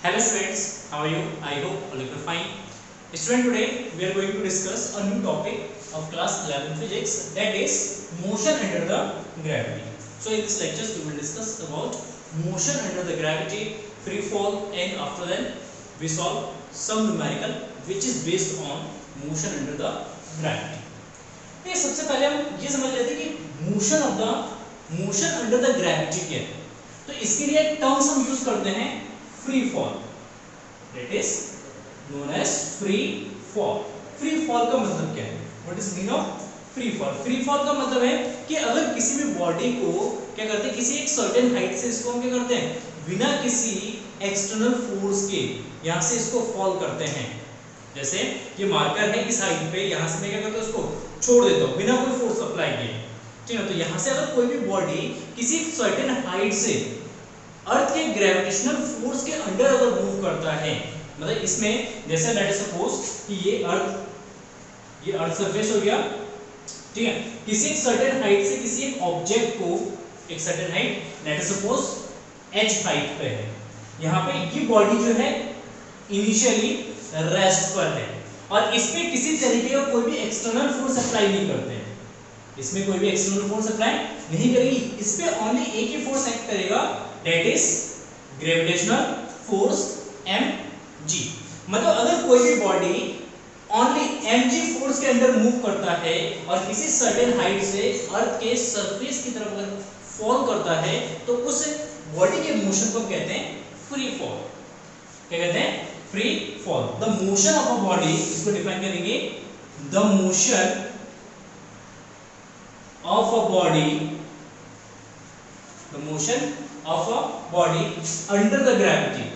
Hello students, how are you? I hope all of you are fine. Student, today we are going to discuss a new topic of class 11 physics, that is motion under the gravity. So in this lecture we will discuss about motion under the gravity, free fall, and after that we solve some numerical which is based on motion under the gravity. तो सबसे पहले हम ये समझ लेते हैं कि motion under the gravity क्या है। तो इसके लिए टर्म्स हम यूज करते हैं free fall, that is known as free fall. Free fall का मतलब क्या है? What is mean of free fall? Free fall का मतलब है कि अगर किसी भी बॉडी को क्या करते हैं, किसी एक सर्टेन हाइट से इसको हम क्या करते हैं, बिना किसी एक्सटर्नल फोर्स के यहां से इसको फॉल करते हैं। जैसे ये मार्कर है इस हाइट पे, यहां से मैं क्या करता हूं, उसको छोड़ देता हूं बिना कोई फोर्स अप्लाई किए, ठीक है। तो यहां से अगर कोई भी बॉडी किसी सर्टेन हाइट से अर्थ के ग्रेविटेशनल फोर्स के अंडर अगर मूव करता है, मतलब इसमें जैसे लेट अस सपोज कि ये अर्थ सरफेस हो गया, ठीक है। किसी एक सर्टेन हाइट से किसी एक ऑब्जेक्ट को, एक certain height let us suppose h height पे है, यहां पे ये बॉडी जो है इनिशियली रेस्ट पर है और इस पे किसी तरीके का कोई भी एक्सटर्नल फोर्स अप्लाई नहीं करते हैं, इसमें कोई भी एक्सटर्नल फोर्स अप्लाई नहीं करेगी, इस पे ओनली एक ही फोर्स एक्ट करेगा, that is gravitational force mg। मतलब अगर कोई भी बॉडी ओनली mg फोर्स के अंदर मूव करता है और किसी सर्टेन हाइट से अर्थ के सरफेस की तरफ अगर फॉल करता है तो उस बॉडी के मोशन को कहते हैं फ्री फॉल। क्या कहते हैं? Free fall. The motion of a body, इसको डिफाइन करेंगे, the motion of a body, the motion of a body under the gravity,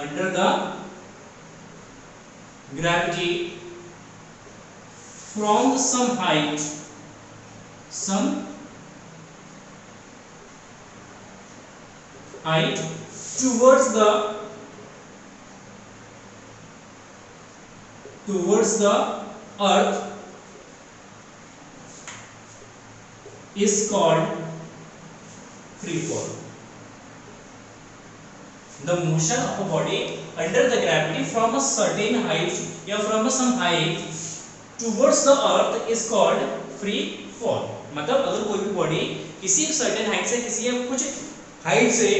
under the gravity from some height towards the earth is called free fall. The motion of a body under the gravity from a certain height या from some height towards the earth is called free fall। मतलब अगर कोई भी body किसी एक certain height से किसी एक कुछ हाइट से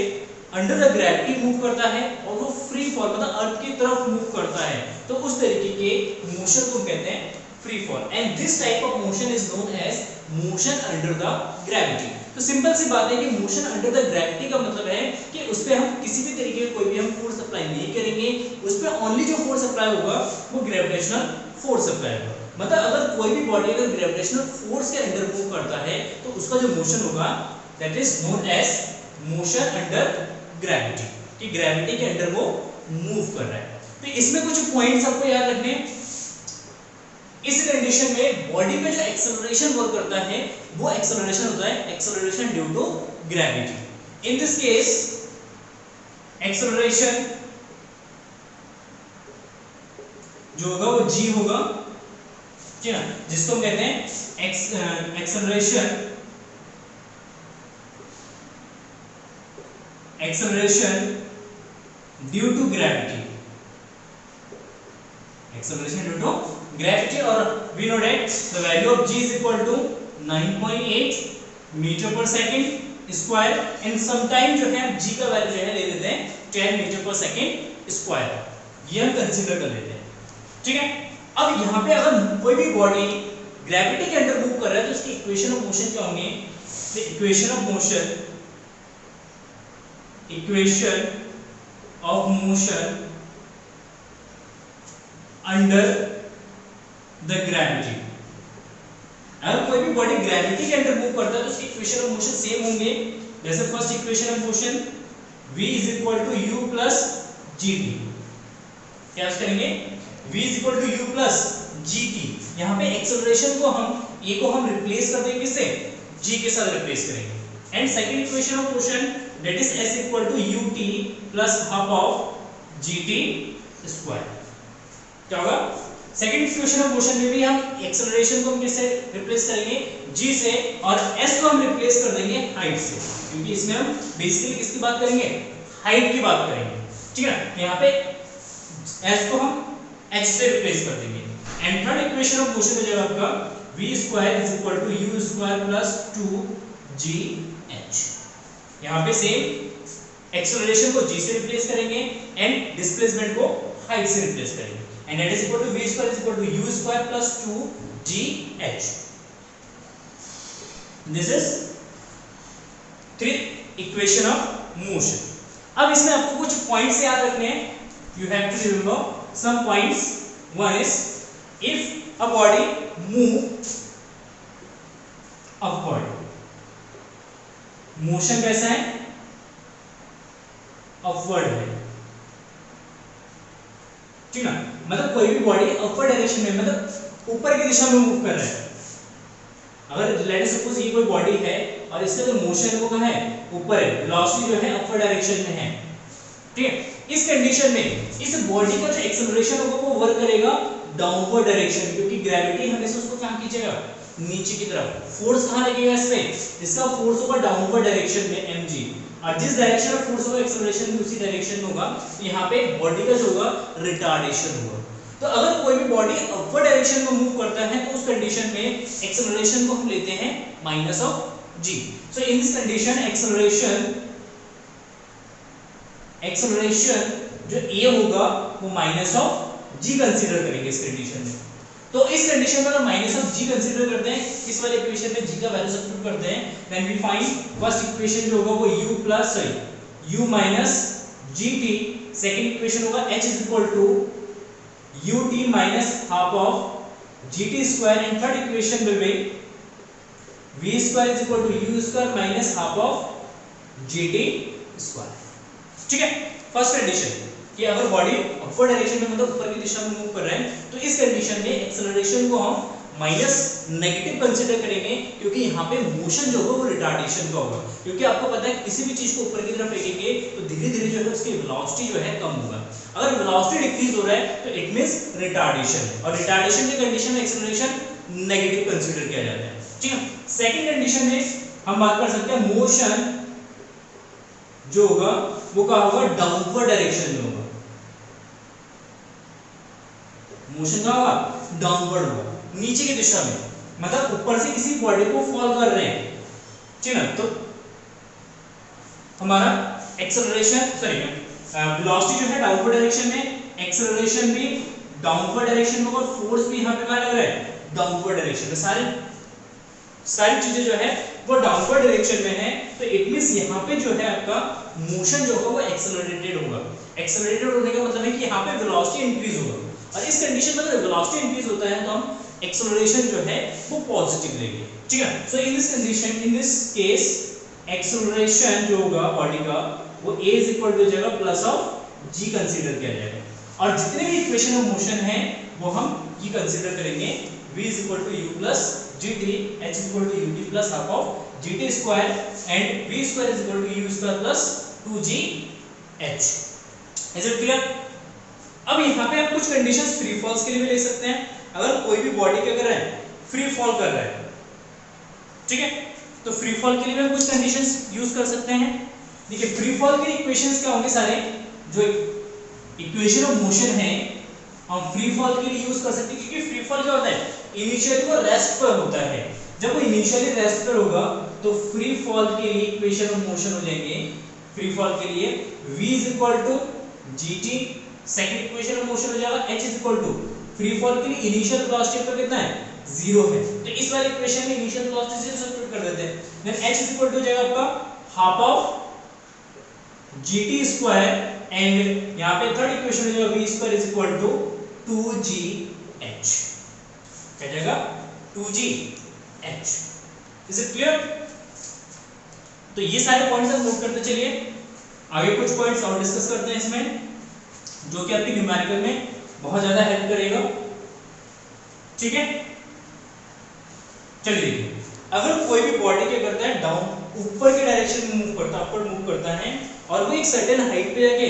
अंडर द ग्रेविटी मूव करता है और वो फ्री फॉल मतलब अर्थ की तरफ मूव करता है, तो उस तरीके के मोशन को कहते हैं free fall. And this type of motion is known as motion under the gravity. तो सिंपल सी बात है कि मोशन अंडर द ग्रेविटी का मतलब है कि उस पे हम किसी भी तरीके का कोई भी हम फोर्स अप्लाई नहीं करेंगे, उस पे ओनली जो फोर्स अप्लाई होगा वो ग्रेविटेशनल फोर्स अप्लाई होगा। मतलब अगर कोई भी बॉडी अगर ग्रेविटेशनल फोर्स के अंडर मूव करता है तो उसका जो मोशन होगा that is known as motion under gravity, कि ग्रेविटी के अंडर वो मूव कर रहा है। तो इसमें कुछ पॉइंट्स आपको याद रखने। इस कंडीशन में बॉडी में जो एक्सेलरेशन वर्क करता है वो एक्सेलरेशन होता है acceleration due to gravity. In this case acceleration जो होगा वो g होगा, ठीक है, जिसको हम कहते हैं acceleration due to gravity, acceleration due to gravity, और we know that the value of g is equal to 9.8 metre पर सेकंड स्क्वायर, एंड समटाइम जो है g का वैल्यू जो है ले लेते हैं 10 मीटर पर सेकंड स्क्वायर, ये हम कंसीडर कर लेते हैं, ठीक है। अब यहाँ पे अगर कोई भी बॉडी ग्रेविटी के अंडर मूव कर रहा है तो उसकी इक्वेशन ऑफ मोशन क्या होंगे? Equation of motion under the gravity. अगर कोई भी बॉडी ग्रेविटी के अंडर मूव करता है तो उसकी इक्वेशन ऑफ मोशन सेम होंगे। जैसे first equation of motion v is equal to u plus gt, क्या करेंगे? v is equal to u plus gt। यहाँ पे एक्सेलरेशन को हम रिप्लेस कर देंगे, किससे? g के साथ रिप्लेस करेंगे। And second equation of motion that is s equal to ut plus half of gt square. क्या होगा? सेकंड इक्वेशन ऑफ मोशन में भी हम एक्सेलरेशन को हम किससे रिप्लेस करेंगे? g से, और s को हम रिप्लेस कर देंगे हाइट से, क्योंकि इसमें हम बेसिकली किसकी बात करेंगे? हाइट की बात करेंगे, ठीक है ना। यहाँ पे एस को हम एच से रिप्लेस कर देंगे and third equation of motion हो जाएगा आपका v square is equal to u square plus 2gh। यहाँ पे सेम एक्सेलरेशन को g से रिप्लेस करेंगे एंड डिस्प्लेसमेंट को हाइट से रिप्लेस करेंगे and that is equal to v square is equal to u square plus 2gh। This is third equation of motion. अब इसमें आपको कुछ पॉइंट्स याद रखने हैं, you have to remember some points. One is if a body move upward, motion कैसा है, upward है, ठीक ना। मतलब कोई भी बॉडी अपवर्ड डायरेक्शन में मतलब ऊपर की दिशा में मूव कर रहा है। अगर लेट सपोज ये कोई बॉडी है और इसका जो मोशन वो कहाँ है, ऊपर है, वेलोसिटी जो है अपवर्ड डायरेक्शन में है, ठीक है। इस कंडीशन में इस बॉडी का जो एक्सेलरेशन होगा वो वर्क करेगा डाउनवर्ड डायरेक्शन में, क्योंकि ग्रेविटी हमेशा उसको क्या खींचेगा, नीचे की तरफ। फोर्स कहां लगेगा इस पे, इसका फोर्स होगा डाउनवर्ड डायरेक्शन में mg, और जिस डायरेक्शन में फोर्स होगा एक्सेलरेशन भी उसी डायरेक्शन में होगा। यहाँ पे बॉडी का जो होगा रिटार्डेशन होगा। तो अगर कोई भी बॉडी अपवर्ड डायरेक्शन में मूव करता है तो उस कंडीशन में एक्सेलरेशन को हम लेते हैं minus of g। So in this condition acceleration जो a होगा वो माइनस ऑफ g कंसीडर करेंगे इस कंडीशन में। तो इस कंडीशन में अगर माइनस ऑफ g कंसीडर करते हैं, इस वाले इक्वेशन में g का वैल्यू सब्स्टिट्यूट करते हैं, then we find first equation जो होगा वो u minus gt, second equation होगा h is equal to ut minus half of gt square, and third equation will be v square is equal to u square minus half of gt square, ठीक है। First condition कि अगर body upward direction में मतलब ऊपर की दिशा में move कर रहे हैं तो इस कंडीशन में एक्सेलरेशन को हम माइनस नेगेटिव कंसीडर करेंगे, क्योंकि यहाँ पे मोशन जो होगा वो रिटार्डेशन का होगा। क्योंकि आपको पता है किसी भी चीज को ऊपर की तरफ फेंकेंगे तो धीरे धीरे जो है उसकी वेलोसिटी जो है कम होगा। अगर वेलोसिटी डिक्रीज हो रहा है तो इट मींस रिटार्डेशन, और रिटार्डेशन की कंडीशन में एक्सेलरेशन नेगेटिव कंसीडर किया जाता है, ठीक है। सेकंड कंडीशन में हम बात कर सकते हैं मोशन जो होगा वो क्या होगा, डाउनवर्ड डायरेक्शन में होगा। मोशन का होगा डाउनवर्ड होगा, नीचे की दिशा में, मतलब ऊपर से किसी बॉडी को फॉल कर रहे हैं, ठीक है। तो हमारा एक्सेलरेशन वेलोसिटी जो है डाउनवर्ड डायरेक्शन में, एक्सेलरेशन भी डाउनवर्ड डायरेक्शन में, और फोर्स भी यहाँ पे क्या लग रहा है, डाउनवर्ड डायरेक्शन में। सारी चीजें जो है वो डाउनवर्ड डायरेक्शन में है, तो इट मींस यहाँ पे जो है आपका मोशन जो होगा वो एक्सेलरेटेड होगा। एक्सेलरेटेड होने का मतलब है कि यहाँ पे वेलोसिटी इंक्रीज होगा, और इस कंडीशन में अगर वेलोसिटी इंक्रीज होता है तो हम एक्सेलरेशन जो है वो पॉजिटिव लेंगे, ठीक है। So in this condition, in this case acceleration जो होगा बॉडी का वो a इज इक्वल टू हो जाएगा प्लस ऑफ g कंसीडर किया जाएगा, और जितने भी इक्वेशन ऑफ मोशन है वो हम ये कंसीडर करेंगे, v is equal to u plus gt, h is equal to ut plus half of gt square, and v square is equal to u square plus 2gh। Is it clear? अब यहाँ पे आप कुछ conditions free false के लिए भी ले सकते हैं। अगर कोई भी बॉडी क्या कर रहा है, फ्री फॉल कर रहा है, ठीक है, तो फ्री फॉल के लिए भी हम कुछ कंडीशंस यूज कर सकते हैं। देखिए फ्री फॉल के इक्वेशंस क्या होंगे, सारे जो इक्वेशन ऑफ मोशन है हम फ्री फॉल के लिए यूज कर सकते हैं, क्योंकि फ्री फॉल क्या होता है, इनिशियली वो रेस्ट पर होता है। जब वो इनिशियली रेस्ट पर होगा तो फ्री फॉल के लिए इक्वेशन ऑफ मोशन हो जाएंगे, फ्री फॉल के लिए v is equal to gt, second equation of motion हो जाएगा h is equal to, free fall के लिए इनिशियल वेलोसिटी पर कितना है, 0 है, तो इस वाले इक्वेशन में इनिशियल वेलोसिटी से सब्स्टिट्यूट कर देते हैं, then h is equal to हो जाएगा आपका half of gt square, and यहां पे थर्ड इक्वेशन हो जाएगा v square is equal to 2gh, क्या जाएगा 2gh। Is it clear? तो ये सारे पॉइंट्स हम नोट करते चलिए, आगे कुछ पॉइंट्स और डिस्कस करते हैं इसमें जो कि आपकी न्यूमेरिकल में बहुत ज्यादा हेल्प करेगा, ठीक है। चलिए देखिए, अगर कोई भी बॉडी क्या करता है, डाउन ऊपर के डायरेक्शन में मूव करता है, अपवर्ड मूव करता है, और वो एक सर्टेन हाइट पे जाके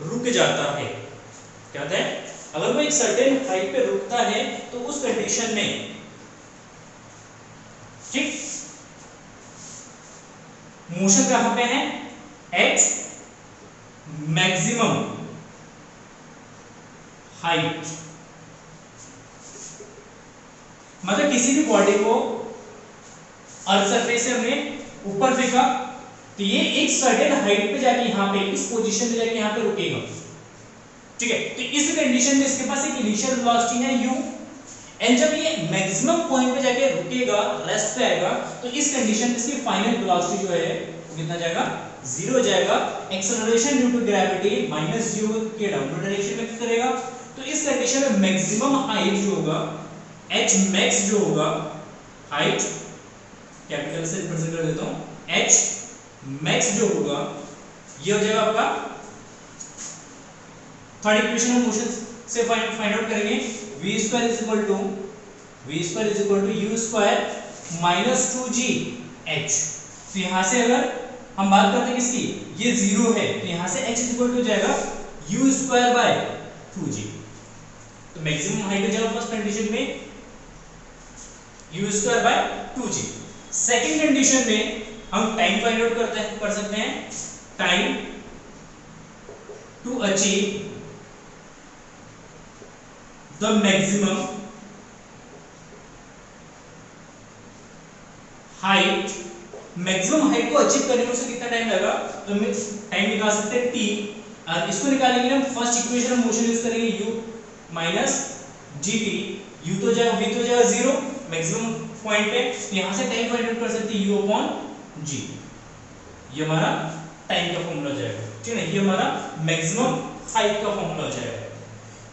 रुक जाता है, क्या होता है, अगर वो एक सर्टेन हाइट पे रुकता है तो उस कंडीशन में, ठीक, मोशन कहां पे है, x, मैक्सिमम हाइट, मतलब किसी भी बॉडी को अर्थ सरफेस से हमने ऊपर फेंका तो ये एक सर्टेन हाइट पे जाके यहाँ पे इस पोजीशन पे जाके यहाँ पे रुकेगा, ठीक है। तो इस कंडीशन में इसके पास एक इनिशियल वेलोसिटी है u, एंड जब ये मैक्सिमम पॉइंट पे जाके रुकेगा, रेस्ट पे आएगा, तो इस कंडीशन में इसकी फाइनल वेलोसिटी जो है वो कितना जाएगा, 0 हो जाएगा। Acceleration due to gravity minus u के डाउनवर्ड डायरेक्शन में करेगा। तो इस कंडीशन में मैक्सिमम हाइट जो होगा, h max जो होगा, हाइट कैपिटल से रिप्रेजेंट कर देता हूं, h max जो होगा ये हो जाएगा आपका थर्ड इक्वेशन ऑफ मोशन से फाइंड आउट करेंगे, v square is equal to u square minus 2g h। तो यहां से अगर हम बात करते हैं किसकी, ये 0 है, तो यहां से h इज इक्वल टू जाएगा u स्क्वायर बाय 2g। तो मैक्सिमम हाइट हो जाएगा फर्स्ट कंडीशन में u square by 2g। Second condition में हम टाइम फाइंड आउट कर सकते हैं, time to achieve the maximum height. Maximum height को अचीव करने में उसे कितना टाइम लगेगा, तो हम टाइम निकाल सकते हैं t, और इसको निकालेंगे हम first equation of motion use करेंगे u माइनस gt, u तो जाएगा v तो जाएगा 0 मैक्सिमम पॉइंट पे, तो यहां से टाइम फाइंड आउट कर सकते हैं u अपॉन g। ये हमारा टाइम का फॉर्मूला हो जाएगा, ठीक है। ये हमारा मैक्सिमम हाइट का फॉर्मूला हो जाएगा,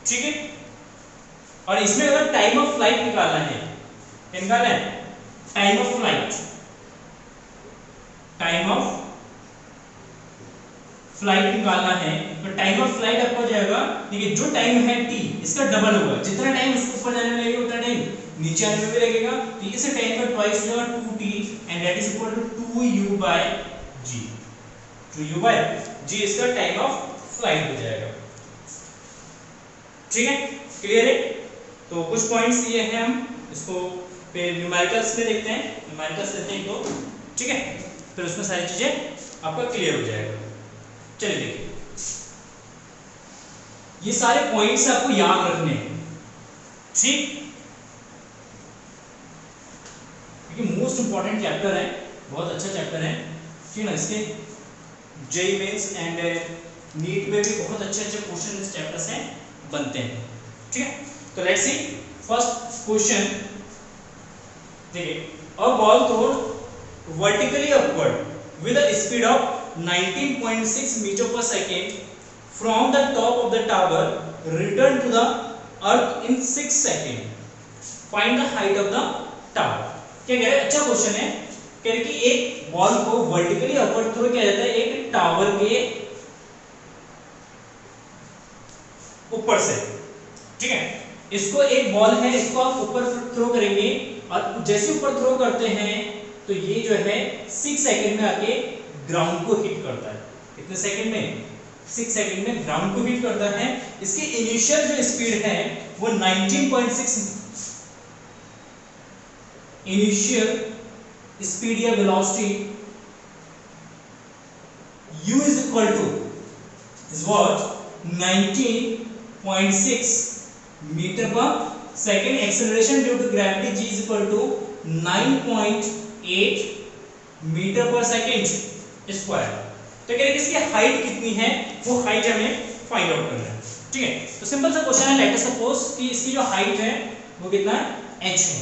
ठीक है। और इसमें अगर टाइम ऑफ फ्लाइट निकालना है, निकालना है time of flight, time of flight निकालना है, तो टाइम ऑफ फ्लाइट आपको हो जाएगा, देखिए जो टाइम है t इसका डबल होगा, जितना टाइम उसको ऊपर जाने में लगेगा उतना टाइम नीचे आने में भी लगेगा, तो इस टाइम का ट्वाइस हो जाएगा 2t and that is equal to 2u by g। 2u by g इसका टाइम ऑफ फ्लाइट हो जाएगा, ठीक है, क्लियर है। तो कुछ पॉइंट्स ये हैं, हम इसको फिर न्यूमेरिकल्स में देखते हैं, न्यूमेरिकल्स लेते हैं तो, ठीक है, फिर उसमें सारी चीजें आपका क्लियर हो जाएगा। चलिए देखिए, ये सारे पॉइंट्स आपको याद रखने हैं, ठीक, क्योंकि मोस्ट इंपॉर्टेंट चैप्टर है, बहुत अच्छा चैप्टर है, ठीक है ना। इसके जेईई मेंस एंड नीट में भी बहुत अच्छे अच्छे क्वेश्चन इस चैप्टर से बनते हैं, ठीक है। तो लेट्स सी फर्स्ट क्वेश्चन, देखिए, a ball thrown vertically upward with a speed of 19.6 metre per second from the top of the tower return to the earth in 6 second, find the height of the tower. क्या कह रहे हैं, अच्छा question है, कह रहे कि एक बॉल को वर्टिकली अपवर्ड थ्रो किया जाता है एक टावर के ऊपर से, ठीक है। इसको एक बॉल है, इसको आप ऊपर थ्रो करेंगे और जैसे ऊपर थ्रो करते हैं तो ये जो है 6 सेकंड में आके ग्राउंड को हिट करता है। कितने सेकंड में, 6 सेकंड में ग्राउंड को हिट करता है। इसकी इनिशियल जो स्पीड है वो 19.6 इनिशियल स्पीड या velocity u is equal to is what 19.6 metre per second, acceleration due to gravity g is equal to 9.8 metre per second square. तो कह रहे हैं इसकी हाइट कितनी है, वो हाइट हमें फाइंड आउट करना है, ठीक है। तो सिंपल सा क्वेश्चन है, लेट अस सपोज कि इसकी जो हाइट है वो कितना है, h है।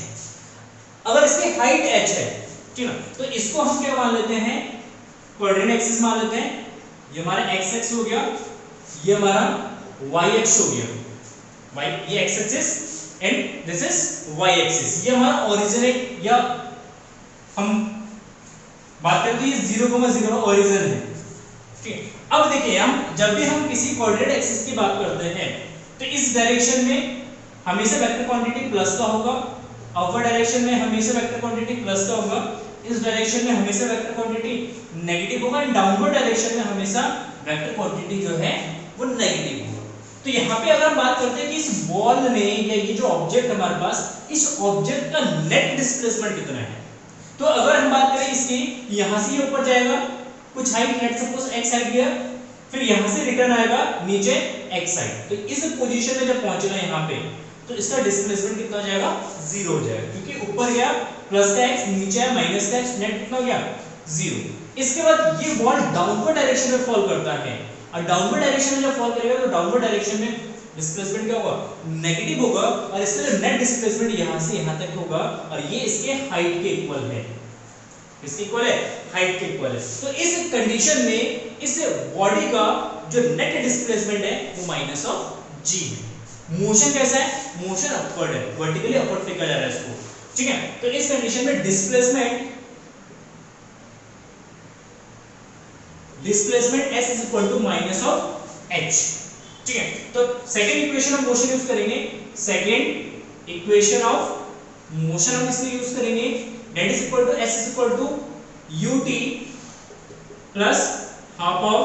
अगर इसकी हाइट h है, ठीक है, तो इसको हम क्या मान लेते हैं, कोऑर्डिनेट एक्सिस मान लेते हैं। ये हमारा x एक्सिस हो गया, ये हमारा y एक्सिस हो गया, y ये x axis and this is y axis. ये हमारा ओरिजिन है, या हम बात करते हैं 0,0 ओरिजिन है, ठीक है। अब देखिए, हम जब भी हम किसी कोऑर्डिनेट एक्सिस की बात करते हैं तो इस डायरेक्शन में हमेशा वेक्टर क्वांटिटी प्लस का होगा, अपर डायरेक्शन में हमेशा वेक्टर क्वांटिटी प्लस का होगा, इस डायरेक्शन में हमेशा वेक्टर क्वांटिटी नेगेटिव होगा, एंड डाउनवर्ड डायरेक्शन में हमेशा वेक्टर क्वांटिटी जो है वो नेगेटिव होगा। तो यहाँ पे अगर हम बात करते हैं कि इस बॉल ने, या ये जो ऑब्जेक्ट हमारे पास, इस ऑब्जेक्ट का नेट डिस्प्लेसमेंट कितना है, तो अगर हम बात करें इसकी, यहाँ से ये ऊपर जाएगा कुछ height, let suppose x height गया, फिर यहाँ से रिटर्न आएगा नीचे x साइड। तो इस पोजीशन में जब पहुंचेगा यहाँ पे तो इसका डिस्प्लेसमेंट कितना हो जाएगा, 0 हो जाएगा, क्योंकि ऊपर गया प्लस का x, नीचे आया माइनस का x, नेट कितना हो गया 0। इसके बाद ये बॉल डाउनवर्ड डायरेक्शन में फॉल करता है, और डाउनवर्ड डायरेक्शन में जब फॉल करेगा तो डाउनवर्ड डायरेक्शन में डिस्प्लेसमेंट क्या होगा, नेगेटिव होगा, और इसका जो नेट डिस्प्लेसमेंट यहाँ से यहाँ तक होगा, और ये इसके हाइट के इक्वल है। इसके इक्वल है, हाइट के इक्वल है। तो इस कंडीशन में इस बॉडी का जो नेट डिस्प्लेसमेंट है वो माइनस ऑफ जी है। मोशन कैसा है, मोशन अपवर्ड है, वर्टिकली अपवर्ड फेंका जा रहा है इसको, ठीक है। तो इस कंडीशन में displacement s is equal to minus of h, ठीक है। तो second equation of motion use करेंगे, सेकंड इक्वेशन ऑफ मोशन हम इसलिए यूज करेंगे, that is equal to s is equal to ut plus half of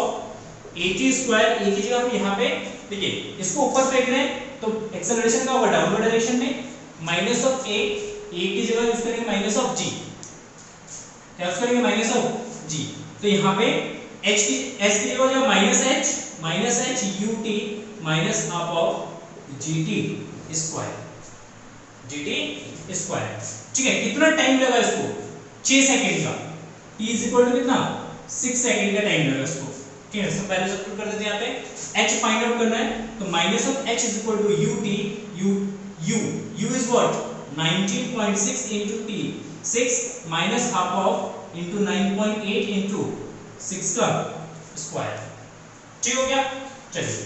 at square। a की जगह हम यहाँ पे देखिए इसको ऊपर फेंक रहे हैं तो एक्सेलरेशन का होगा डाउनवर्ड डायरेक्शन में, माइनस ऑफ a की जगह यूज करेंगे माइनस ऑफ g, क्या यूज करेंगे माइनस ऑफ g। तो यहाँ पे h की s की जगह हो जाएगा minus h ut minus half of gt square, ठीक है। कितना टाइम लगा इसको, 6 सेकंड का, t इज इक्वल टू कितना 6 सेकंड का टाइम लगा इसको, ठीक है। सब पहले सब्स्टिट्यूट कर देते हैं यहाँ पे, h फाइंड आउट करना है, तो minus of h is equal to ut, u is what 19.6 into t, 6 minus half of into 9.8 into 6 का स्क्वायर, ठीक हो गया। चलिए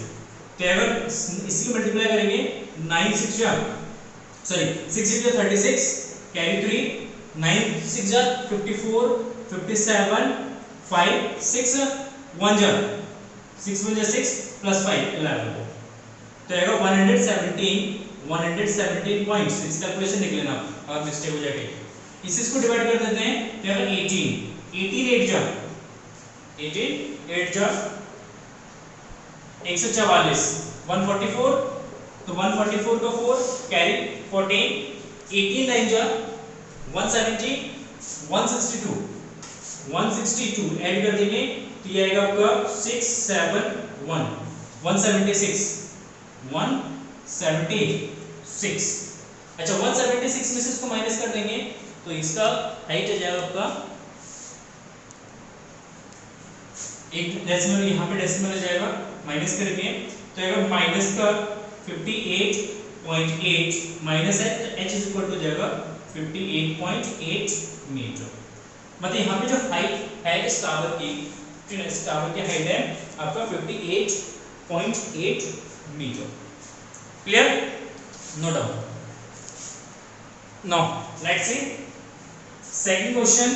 तो अगर इसकी मल्टीप्लाई करेंगे 9 6 जा 36 कैरी 3 9 6 जा 54 57 5 6 1 जा 6 1 जा 6 प्लस 5 11, तो आएगा 117.6 कैलकुलेशन लिख लेना अगर मिस्टेक हो जाए। इसको डिवाइड कर देते हैं तो आएगा 18 8 जा 144 144, तो 144 का 4 कैरी 14 18 9 जा 170 162 ऐड कर देंगे तो ये आएगा आपका 671 176 अच्छा 176 में से इसको माइनस कर देंगे तो इसका हाइट आ जाएगा आपका, एक डेसिमल यहाँ पे डेसिमल आ जाएगा, माइनस करेंगे तो आएगा माइनस का 58.8 माइनस है तो h इज इक्वल टू जाएगा 58.8 मीटर। मतलब यहाँ पे जो हाइट है इस टावर की, इस टावर की हाइट है आपका 58.8 metre. Clear, no doubt. Now let's see second question.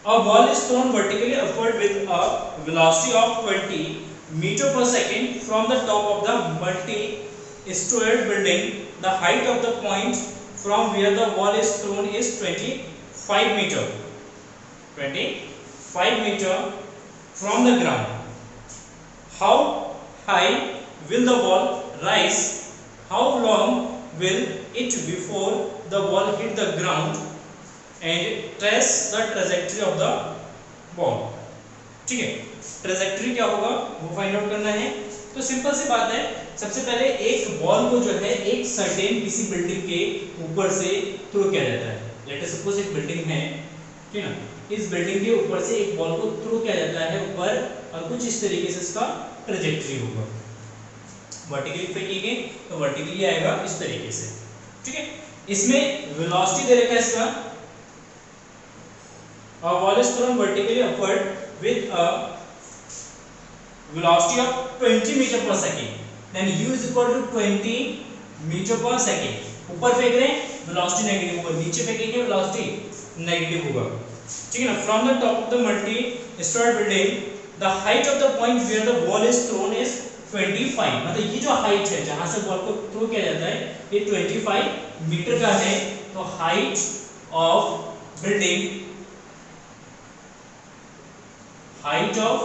A ball is thrown vertically upward with a velocity of 20 meter per second from the top of the multi-storied building. The height of the point from where the ball is thrown is 25 meter. 25 meter from the ground. How high will the ball rise? How long will it before the ball hit the ground and trace the trajectory of the ball? ठीक है, trajectory क्या होगा वो find out करना है। तो simple सी बात है, सबसे पहले एक बॉल को जो है एक सर्टेन किसी बिल्डिंग के ऊपर से थ्रो किया जाता है। लेट अस सपोज एक बिल्डिंग है, ठीक है ना, इस बिल्डिंग के ऊपर से एक बॉल को थ्रो किया जाता है ऊपर, और कुछ इस तरीके से इसका ट्रेजेक्टरी होगा। वर्टिकली फेंकेंगे तो वर्टिकली आएगा इस तरीके से, ठीक है। इसमें वेलोसिटी दे रखा है इसका, a ball is thrown vertically upward with a velocity of 20 meter per second, then u is equal to 20 meter per second। ऊपर फेंक रहे हैं वेलोसिटी नेगेटिव होगा, नीचे फेंकेंगे वेलोसिटी नेगेटिव होगा, ठीक है ना। From the top of the multi storeyed building the height of the point where the ball is thrown is 25। मतलब ये जो हाइट है जहां से बॉल को थ्रो किया जाता है ये 25 मीटर का है। तो height of building, height of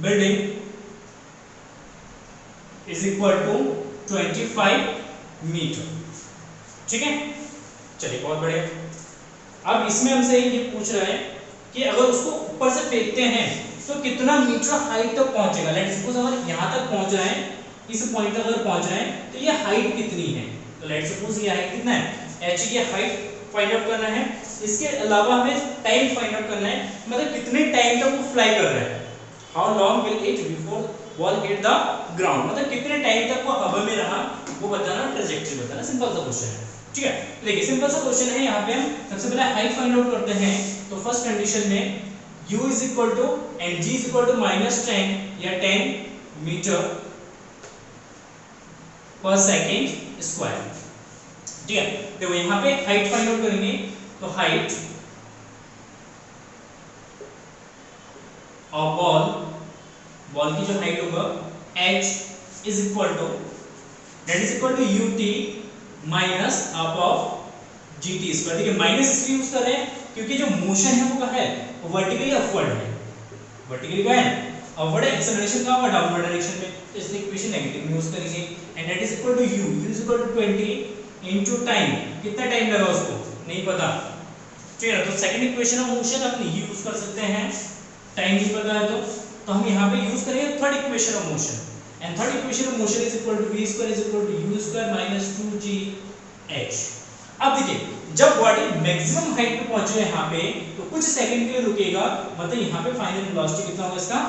building is equal to 25 metre, ठीक है। चलिए बहुत बढ़िया। अब इसमें हमसे ये पूछ रहा है कि अगर उसको ऊपर से फेंकते हैं तो कितना मीटर हाइट तक पहुंचेगा। लेट्स सपोज अगर यहाँ तक पहुंच रहे हैं, इस पॉइंट तक अगर पहुंच रहे हैं तो ये हाइट कितनी है। तो लेट्स सपोज ये हाइट कितना है h, ये हाइट फाइंड आउट करना है। इसके अलावा हमें टाइम फाइंड आउट करना है, मतलब कितने टाइम तक वो फ्लाई कर रहा है। How long will it before ball hit the ground, मतलब कितने टाइम तक वो हवा में रहा वो बताना, ट्रैजेक्टरी बताना। सिंपल सा क्वेश्चन है, ठीक है। देखिए सिंपल सा क्वेश्चन है। यहाँ पे हम सबसे पहले हाइट फाइंड आउट करते हैं। तो फर्स्ट कंडीशन में u is equal to and g is equal to -10 या 10 मीटर पर सेकेंड स्क्वायर, ठीक है। देखो यहाँ पे हाइट फाइंड आउट करेंगे तो हाइट ऑफ बॉल की जो हाइट होगा h is equal to that is equal to ut minus half of gt square. देखिए माइनस इसलिए यूज कर रहे हैं क्योंकि जो मोशन है वो कहाँ है, वो वर्टिकली अपवर्ड है। वर्टिकली क्या है, अपवर्ड है। एक्सेलरेशन कहाँ पर, डाउनवर्ड डायरेक्शन में। तो इसलिए इक्वेशन नेगेटिव में यूज करेंगे and that is equal to u is equal to 20 into time. कितना टाइम लगा उसको नहीं पता, ठीक है। तो सेकंड इक्वेशन ऑफ मोशन अपनी ही यूज कर सकते हैं, टाइम नहीं पता है तो हम यहाँ पे यूज करेंगे third equation of motion and third equation of motion is equal to v square is equal to u square minus 2gh। अब देखिए जब बॉडी मैक्सिमम हाइट पे पहुंचे यहाँ पे तो कुछ सेकंड के लिए रुकेगा, मतलब यहाँ पे फाइनल वेलोसिटी कितना होगा इसका,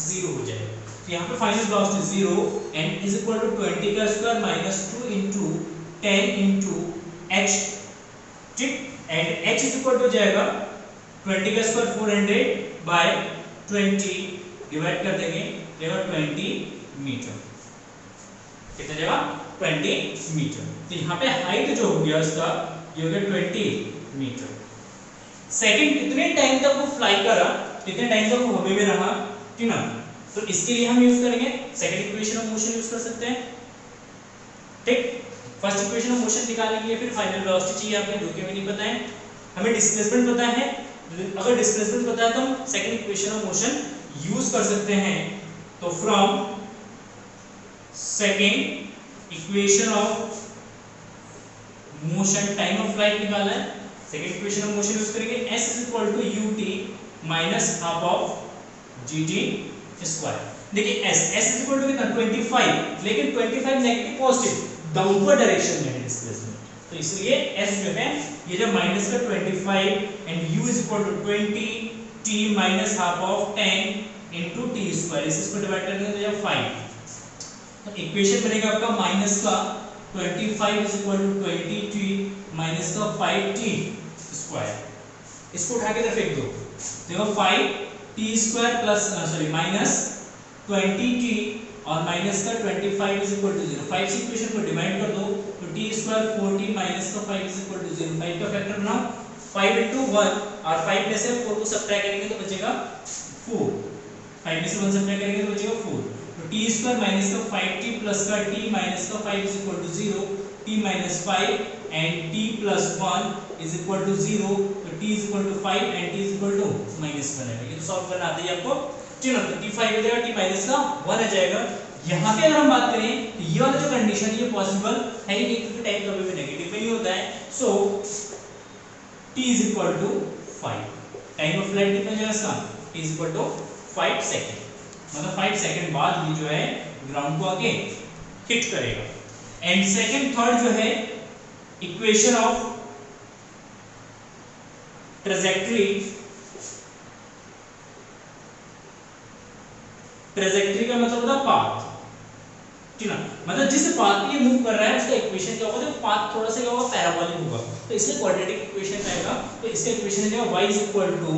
0 हो जाएगा। तो यहाँ पे final velocity 0 and is equal to 20 का square minus 2 into 10 into h, ठीक। And h is equal to जाएगा 20 का स्क्वायर 400 बाय 20 डिवाइड कर देंगे, देगा 20 मीटर। कितना जाएगा, 20 मीटर। तो यहाँ पे हाइट जो हो गया उसका ये हो गया 20 मीटर। सेकंड कितने टाइम तक वो फ्लाई करा, कितने टाइम तक वो हवा में रहा, ठीक ना। तो इसके लिए हम यूज करेंगे second equation of motion use कर सकते हैं, ठीक। फर्स्ट इक्वेशन ऑफ मोशन निकालने के लिए फिर फाइनल वेलोसिटी चाहिए, आपने जो कि हमें नहीं पता है। हमें डिस्प्लेसमेंट पता है, अगर डिस्प्लेसमेंट पता है तो हम second equation of motion use कर सकते हैं। तो from second equation of motion time of flight निकालना है, second equation of motion use करेंगे s is equal to ut minus half of gt square. देखिए s इज इक्वल टू कितना 25, लेकिन 25 नेगेटिव पॉजिटिव डाउनवर्ड डायरेक्शन में है displacement, तो इसलिए s जो है ये जब माइनस का 25 and u is equal to 20 t minus half of 10 into t square, इसको डिवाइड करेंगे तो ये 5। तो इक्वेशन बनेगा आपका माइनस का 25 is equal to 20t minus का 5t स्क्वायर। इसको उठा के इधर फेंक दो, देखो 5t square plus sorry minus 20t और माइनस का 25 इज इक्वल टू 0। 5 से इक्वेशन को डिवाइड कर दो तो t स्क्वायर 4t माइनस का 5 इज इक्वल टू 0। 5 का फैक्टर बनाओ, 5 into 1 और 5 में से 4 को सब्ट्रैक्ट करेंगे तो बचेगा 4। 5 में से 1 सब्ट्रैक्ट करेंगे तो बचेगा 4। तो t स्क्वायर माइनस का 5t प्लस का t माइनस का 5 is equal to 0, t minus 5 and t plus 1 is equal to 0। तो t is equal to 5 and t is equal to minus 1 है। ये तो सॉल्व करना आता है आपको, ठीक है। तो t 5 हो जाएगा, t माइनस का 1 आ जाएगा। यहाँ पे अगर हम बात करें तो ये वाला जो कंडीशन है ये पॉसिबल है ही नहीं, क्योंकि टाइम कभी भी नेगेटिव में नहीं होता है। So t is equal to 5, time of flight कितना जाएगा इसका, t is equal to 5 second, मतलब 5 सेकंड बाद ये जो है ग्राउंड को आके हिट करेगा। एंड सेकंड थर्ड जो है इक्वेशन ऑफ ट्रैजेक्टरी, ट्रैजेक्टरी का मतलब होता है पाथ, ठीक ना। मतलब जिस पाथ पे ये मूव कर रहा है उसका इक्वेशन क्या होगा, तो पाथ थोड़ा सा क्या होगा, पैराबोलिक होगा, तो इसलिए क्वाड्रेटिक इक्वेशन आएगा। तो इसका इक्वेशन है y is equal to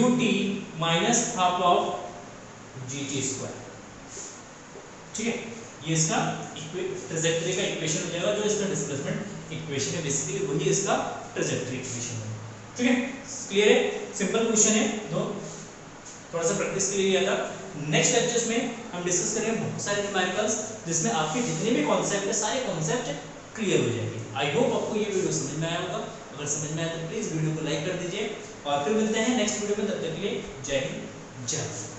ut minus half of gt square, ठीक है। ये इसका ट्रैजेक्टरी का इक्वेशन हो जाएगा, जो इसका डिस्प्लेसमेंट इक्वेशन है बेसिकली वही इसका ट्रैजेक्टरी इक्वेशन है, ठीक है। क्लियर है, सिंपल क्वेश्चन है, दो थोड़ा सा प्रैक्टिस के लिए लिया था। नेक्स्ट लेक्चर्स में हम डिस्कस करेंगे बहुत सारे न्यूमेरिकल्स, जिसमें आपके जितने भी कॉन्सेप्ट है सारे कॉन्सेप्ट क्लियर हो जाएंगे। आई होप आपको ये वीडियो समझ में आया होगा। अगर समझ में आया तो प्लीज वीडियो को लाइक कर दीजिए और फिर मिलते हैं नेक्स्ट वीडियो में। तब तक के लिए जय हिंद, जय भारत।